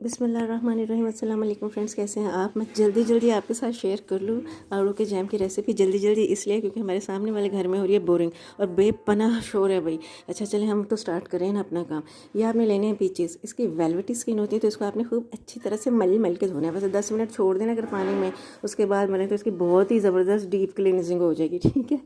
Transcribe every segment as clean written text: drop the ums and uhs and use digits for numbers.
बिस्मिल्लाहिर्रहमानिर्रहीम। अस्सलाम वालेकुम फ्रेंड्स, कैसे हैं आप। मैं जल्दी आपके साथ शेयर कर लूँ आलू के जैम की रेसिपी। जल्दी इसलिए क्योंकि हमारे सामने वाले घर में हो रही है बोरिंग और बेपनाह शोर है भाई। अच्छा चलें हम तो स्टार्ट करें ना अपना काम। ये आपने लेने हैं पीचेस, इसकी वेलवेटी स्किन होती है तो इसको आपने खूब अच्छी तरह से मल के धोना है। बस 10 मिनट छोड़ देना अगर पानी में, उसके बाद मलें तो इसकी बहुत ही ज़बरदस्त डीप क्लींजिंग हो जाएगी। ठीक है,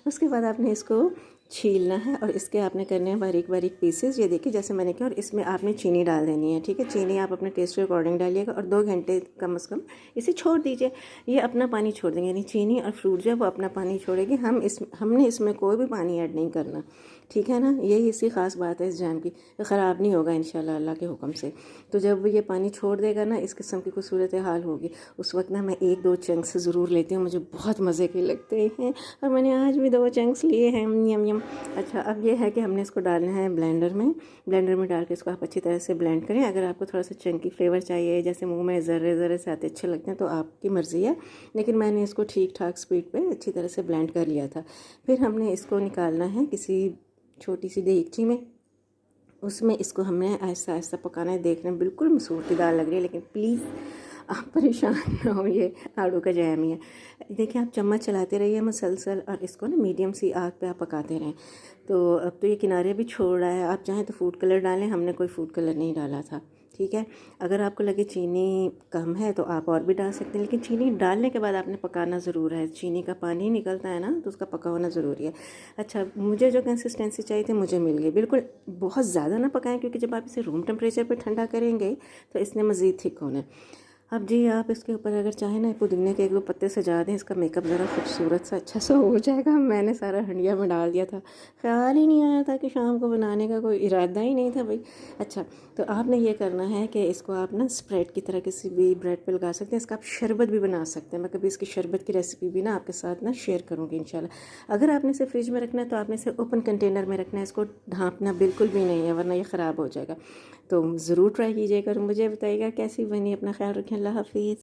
उसके बाद आपने इसको छीलना है और इसके आपने करने हैं बारीक पीसेस। ये देखिए जैसे मैंने किया, और इसमें आपने चीनी डाल देनी है। ठीक है, चीनी आप अपने टेस्ट के अकॉर्डिंग डालिएगा और 2 घंटे कम से कम इसे छोड़ दीजिए। ये अपना पानी छोड़ देंगे, यानी चीनी और फ्रूट जो है वो अपना पानी छोड़ेगी। हमने इसमें कोई भी पानी ऐड नहीं करना। ठीक है ना, यही इसकी ख़ास बात है इस जैम की। ख़राब नहीं होगा इंशाल्लाह अल्लाह के हुक्म से। तो जब ये पानी छोड़ देगा ना, इस किस्म की कुछ सूरत हाल होगी, उस वक्त ना मैं 1-2 चंक्स ज़रूर लेती हूँ। मुझे बहुत मज़े के लगते हैं और मैंने आज भी 2 चंक्स लिए हैं। यम यम। अच्छा, अब ये है कि हमने इसको डालना है ब्लेंडर में डाल के इसको आप अच्छी तरह से ब्लेंड करें। अगर आपको थोड़ा सा चंकी फ्लेवर चाहिए, जैसे मुंह में ज़र्रे से आते अच्छे लगते हैं, तो आपकी मर्ज़ी है, लेकिन मैंने इसको ठीक ठाक स्पीड पे अच्छी तरह से ब्लेंड कर लिया था। फिर हमने इसको निकालना है किसी छोटी सी देगची में। उसमें इसको हमने ऐसा ऐसा पकाना है। देखने में बिल्कुल मसूर की दाल लग रही है, लेकिन प्लीज़ आप परेशान ना हो, ये आलू का जैम ही है। देखिए आप चम्मच चलाते रहिए मुसलसल और इसको ना मीडियम सी आग पे आप पकाते रहें। तो अब तो ये किनारे भी छोड़ रहा है। आप चाहें तो फूड कलर डालें, हमने कोई फूड कलर नहीं डाला था। ठीक है, अगर आपको लगे चीनी कम है तो आप और भी डाल सकते हैं, लेकिन चीनी डालने के बाद आपने पकाना ज़रूर है। चीनी का पानी निकलता है ना, तो उसका पका होना ज़रूरी है। अच्छा, मुझे जो कंसिस्टेंसी चाहिए थी मुझे मिल गई। बिल्कुल बहुत ज़्यादा ना पकाएं, क्योंकि जब आप इसे रूम टेम्परेचर पर ठंडा करेंगे तो इसने मज़ीद थिक होना है। अब जी आप इसके ऊपर अगर चाहें ना पुदीने के 1-2 पत्ते सजा दें, इसका मेकअप ज़रा खूबसूरत सा अच्छा सा हो जाएगा। मैंने सारा हंडिया में डाल दिया था, ख्याल ही नहीं आया था कि शाम को बनाने का कोई इरादा ही नहीं था भाई। अच्छा, तो आपने ये करना है कि इसको आप ना स्प्रेड की तरह किसी भी ब्रेड पे लगा सकते हैं। इसका आप शरबत भी बना सकते हैं। मैं कभी इसकी शरबत की रेसिपी भी ना आपके साथ ना शेयर करूँगी इंशाल्लाह। अगर आपने इसे फ्रिज में रखना है तो आपने इसे ओपन कंटेनर में रखना है। इसको ढाँपना बिल्कुल भी नहीं है, वरना ये ख़राब हो जाएगा। तो ज़रूर ट्राई कीजिएगा और मुझे बताइएगा कैसी बनी। अपना ख्याल रखें। अल्लाह हाफिज़।